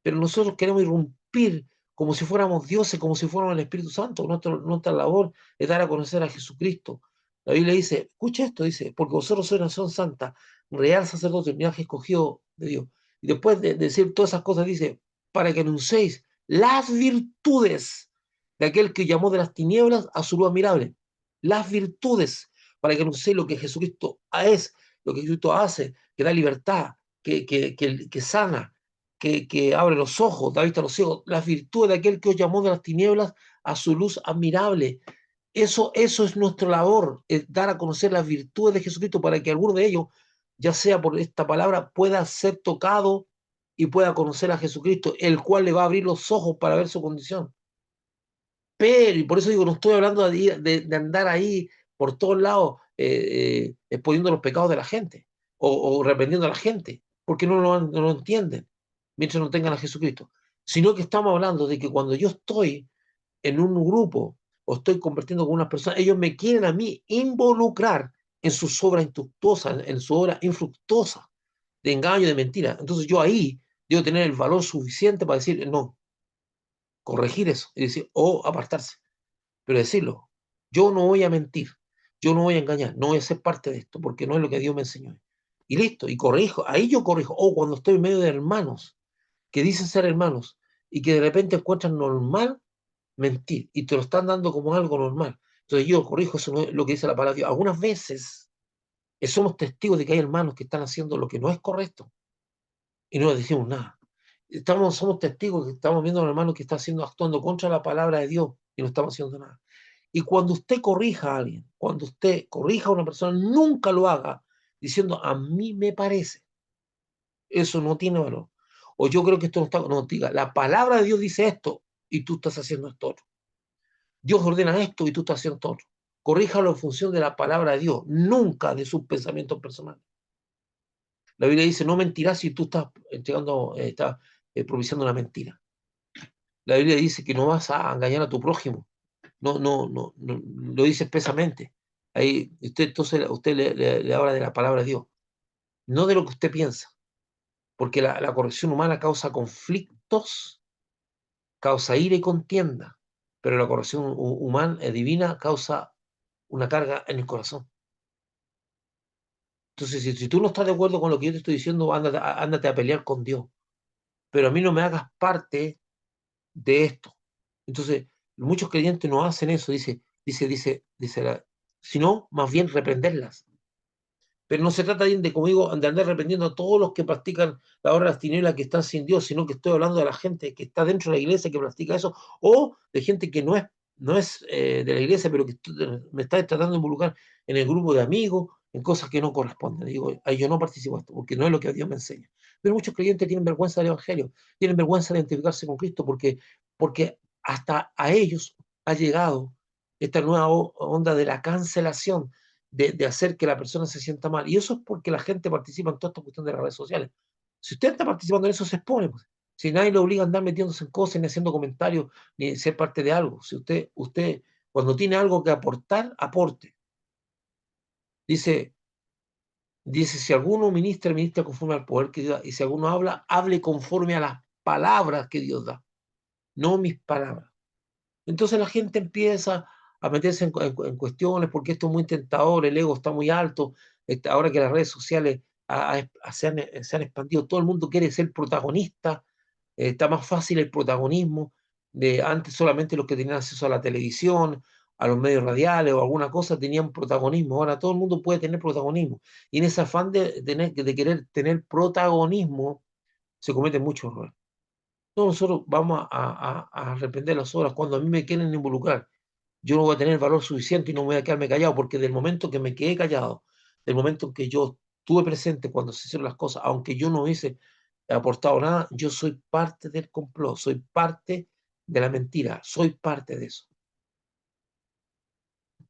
Pero nosotros queremos irrumpir como si fuéramos dioses, como si fuéramos el Espíritu Santo. Nuestra labor es dar a conocer a Jesucristo. La Biblia dice, escucha esto, dice, porque vosotros sois nación santa, real sacerdote, linaje escogido de Dios. Y después de decir todas esas cosas, dice, para que anunciéis las virtudes de aquel que llamó de las tinieblas a su luz admirable. Las virtudes, para que anunciéis lo que Jesucristo es, lo que Jesucristo hace, que da libertad, que sana, que abre los ojos, da vista a los ciegos, las virtudes de aquel que os llamó de las tinieblas a su luz admirable. Eso es nuestra labor, es dar a conocer las virtudes de Jesucristo para que alguno de ellos, ya sea por esta palabra, pueda ser tocado y pueda conocer a Jesucristo, el cual le va a abrir los ojos para ver su condición. Pero, y por eso digo, no estoy hablando de andar ahí por todos lados exponiendo los pecados de la gente o reprendiendo a la gente, porque no lo entienden mientras no tengan a Jesucristo, sino que estamos hablando de que cuando yo estoy en un grupo o estoy compartiendo con unas personas, ellos me quieren a mí involucrar en sus obras infructuosas, en su obra infructuosa de engaño, de mentira. Entonces yo ahí debo tener el valor suficiente para decir, no, corregir eso y decir, o apartarse, pero decirlo, yo no voy a mentir, yo no voy a engañar, no voy a ser parte de esto, porque no es lo que Dios me enseñó. Y listo, y corrijo, ahí yo corrijo, o cuando estoy en medio de hermanos, que dicen ser hermanos, y que de repente encuentran normal mentir, y te lo están dando como algo normal. Entonces yo corrijo, eso no es lo que dice la palabra de Dios. Algunas veces somos testigos de que hay hermanos que están haciendo lo que no es correcto, y no les decimos nada. Somos testigos que estamos viendo a un hermano que está haciendo, actuando contra la palabra de Dios, y no estamos haciendo nada. Y cuando usted corrija a alguien, cuando usted corrija a una persona, nunca lo haga diciendo, a mí me parece. Eso no tiene valor. O yo creo que esto no está, no, diga, la palabra de Dios dice esto y tú estás haciendo esto otro. Dios ordena esto y tú estás haciendo esto otro. Corríjalo en función de la palabra de Dios, nunca de sus pensamientos personales. La Biblia dice, no mentirás si tú estás entregando, estás propiciando una mentira. La Biblia dice que no vas a engañar a tu prójimo. No, lo dice expresamente. Ahí usted, entonces, usted le habla de la palabra de Dios, no de lo que usted piensa, porque la corrección humana causa conflictos, causa ira y contienda, pero la corrección humana, divina, causa una carga en el corazón. Entonces, si tú no estás de acuerdo con lo que yo te estoy diciendo, ándate a pelear con Dios, pero a mí no me hagas parte de esto. Entonces, muchos creyentes no hacen eso, sino más bien reprenderlas. Pero no se trata de, como digo, de andar reprendiendo a todos los que practican la obra de las tinieblas que están sin Dios, sino que estoy hablando de la gente que está dentro de la iglesia que practica eso, o de gente que no es de la iglesia, pero que me está tratando de involucrar en el grupo de amigos, en cosas que no corresponden. Digo, ahí yo no participo de esto, porque no es lo que Dios me enseña. Pero muchos creyentes tienen vergüenza del Evangelio, tienen vergüenza de identificarse con Cristo, porque hasta a ellos ha llegado esta nueva onda de la cancelación, de hacer que la persona se sienta mal. Y eso es porque la gente participa en toda esta cuestión de las redes sociales. Si usted está participando en eso, se expone. Pues. Si nadie lo obliga a andar metiéndose en cosas, ni haciendo comentarios, ni ser parte de algo. Si usted cuando tiene algo que aportar, aporte. Dice, si alguno ministra conforme al poder que Dios da. Y si alguno habla, hable conforme a las palabras que Dios da. No mis palabras. Entonces la gente empieza a meterse en cuestiones porque esto es muy tentador, el ego está muy alto, ahora que las redes sociales se han expandido, todo el mundo quiere ser protagonista, está más fácil el protagonismo, de antes solamente los que tenían acceso a la televisión, a los medios radiales o alguna cosa tenían protagonismo, ahora todo el mundo puede tener protagonismo, y en ese afán de querer tener protagonismo se cometen muchos errores. No, nosotros vamos a reprender las obras cuando a mí me quieren involucrar. Yo no voy a tener valor suficiente y no voy a quedarme callado, porque del momento que me quedé callado, del momento en que yo estuve presente cuando se hicieron las cosas, aunque yo no hubiese aportado nada, yo soy parte del complot, soy parte de la mentira, soy parte de eso.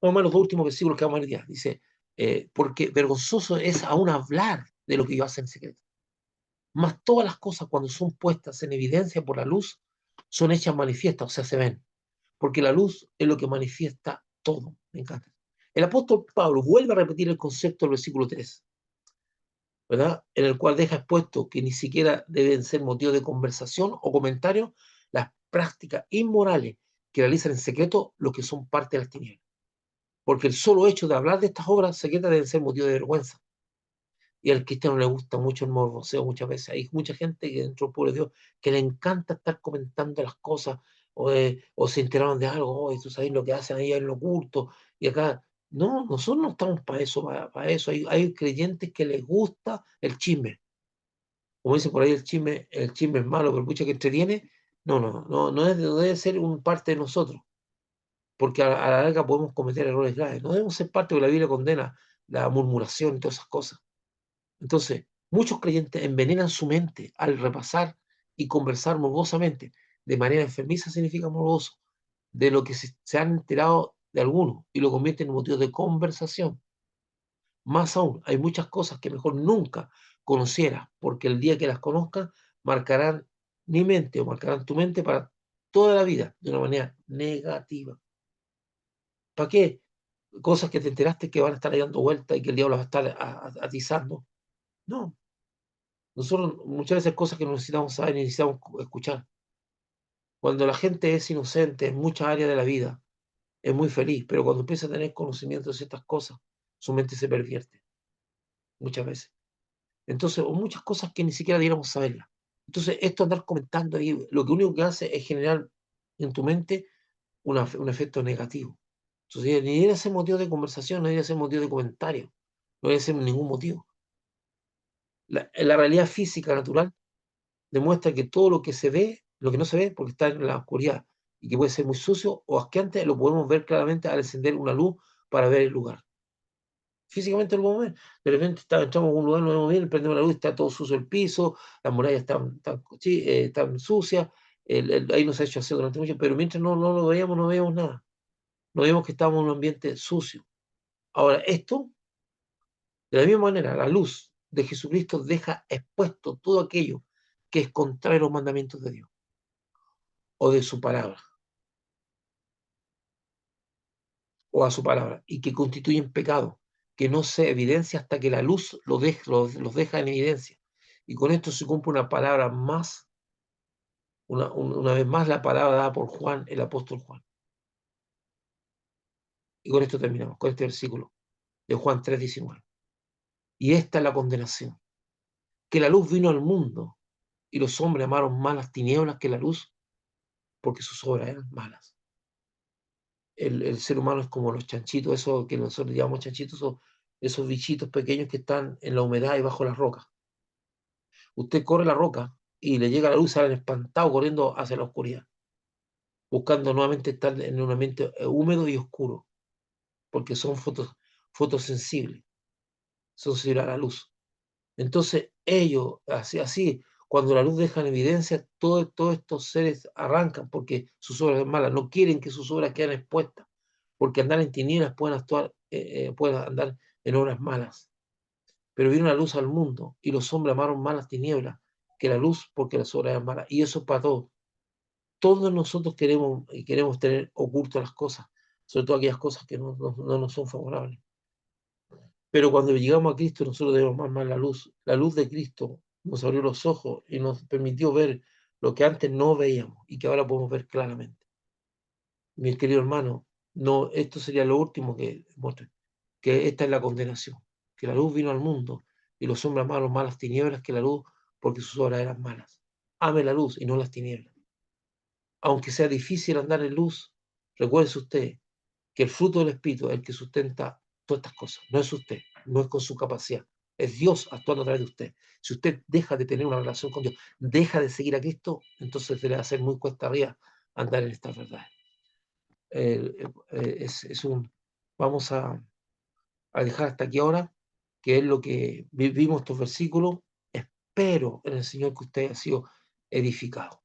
Vamos a los dos últimos versículos que vamos a ver ya. Dice, porque vergonzoso es aún hablar de lo que yo hago en secreto. Mas todas las cosas cuando son puestas en evidencia por la luz, son hechas manifiestas, o sea, se ven. Porque la luz es lo que manifiesta todo. Me encanta. El apóstol Pablo vuelve a repetir el concepto del versículo 3, ¿verdad? En el cual deja expuesto que ni siquiera deben ser motivo de conversación o comentario las prácticas inmorales que realizan en secreto los que son parte de las tinieblas. Porque el solo hecho de hablar de estas obras secretas debe ser motivo de vergüenza. Y al cristiano le gusta mucho el morboseo muchas veces. Hay mucha gente que dentro del pueblo de Dios que le encanta estar comentando las cosas o se enteraron de algo, tú sabes lo que hacen ahí en lo oculto. Y acá, no, nosotros no estamos para eso, para eso. Hay creyentes que les gusta el chisme. Como dice por ahí, el chisme es malo, pero mucha que entretiene. No, no, no, no debe ser un parte de nosotros, porque a la larga podemos cometer errores graves. No debemos ser parte, porque la Biblia condena la murmuración y todas esas cosas. Entonces, muchos creyentes envenenan su mente al repasar y conversar morbosamente. De manera enfermiza significa morboso, de lo que se han enterado de algunos y lo convierten en motivo de conversación. Más aún, hay muchas cosas que mejor nunca conocieras, porque el día que las conozcas marcarán mi mente o marcarán tu mente para toda la vida de una manera negativa. ¿Para qué? Cosas que te enteraste que van a estar ahí dando vueltas y que el diablo va a estar atizando. No, nosotros muchas veces cosas que no necesitamos saber y necesitamos escuchar. Cuando la gente es inocente en muchas áreas de la vida, es muy feliz, pero cuando empieza a tener conocimiento de ciertas cosas, su mente se pervierte, muchas veces. Entonces, o muchas cosas que ni siquiera debiéramos saberlas. Entonces, esto andar comentando ahí, lo que único que hace es generar en tu mente un efecto negativo. Entonces, ni debería ser motivo de conversación, no debería ser motivo de comentario, no debería ser ningún motivo. La realidad física natural demuestra que todo lo que se ve, lo que no se ve, porque está en la oscuridad y que puede ser muy sucio o asqueante, lo podemos ver claramente al encender una luz para ver el lugar. Físicamente lo podemos ver. De repente entramos a un lugar, no vemos bien, prendemos la luz, está todo sucio el piso, las murallas están sucias, ahí no se ha hecho aseo durante mucho, pero mientras no lo veíamos, no veíamos nada. No vemos que estamos en un ambiente sucio. Ahora, esto, de la misma manera, la luz de Jesucristo deja expuesto todo aquello que es contrario a los mandamientos de Dios o de su palabra o a su palabra y que constituyen pecado, que no se evidencia hasta que la luz los deja en evidencia. Y con esto se cumple una palabra más, una vez más la palabra dada por Juan, el apóstol Juan. Y con esto terminamos, con este versículo de Juan 3:19. Y esta es la condenación, que la luz vino al mundo y los hombres amaron más las tinieblas que la luz porque sus obras eran malas. El ser humano es como los chanchitos, eso que nosotros llamamos chanchitos, esos bichitos pequeños que están en la humedad y bajo las rocas. Usted corre la roca y le llega la luz, salen espantados corriendo hacia la oscuridad, buscando nuevamente estar en un ambiente húmedo y oscuro, porque son fotosensibles, son sensibles a la luz. Entonces ellos, así, cuando la luz deja en evidencia, todos estos seres arrancan porque sus obras son malas, no quieren que sus obras queden expuestas, porque andar en tinieblas pueden andar en obras malas. Pero vino la luz al mundo y los hombres amaron más las tinieblas que la luz porque las obras eran malas. Y eso para todos. Todos nosotros queremos tener ocultas las cosas, sobre todo aquellas cosas que no nos son favorables. Pero cuando llegamos a Cristo, nosotros debemos amar más la luz. La luz de Cristo nos abrió los ojos y nos permitió ver lo que antes no veíamos y que ahora podemos ver claramente. Mi querido hermano, no, esto sería lo último que muestre, que esta es la condenación, que la luz vino al mundo y los hombres amaron más las tinieblas que la luz porque sus obras eran malas. Ame la luz y no las tinieblas. Aunque sea difícil andar en luz, recuerde usted que el fruto del Espíritu es el que sustenta todas estas cosas. No es usted, no es con su capacidad, es Dios actuando a través de usted. Si usted deja de tener una relación con Dios, deja de seguir a Cristo, entonces se le va a hacer muy cuesta arriba andar en estas verdades. Es un, vamos a dejar hasta aquí ahora, que es lo que vivimos estos versículos. Espero en el Señor que usted haya sido edificado.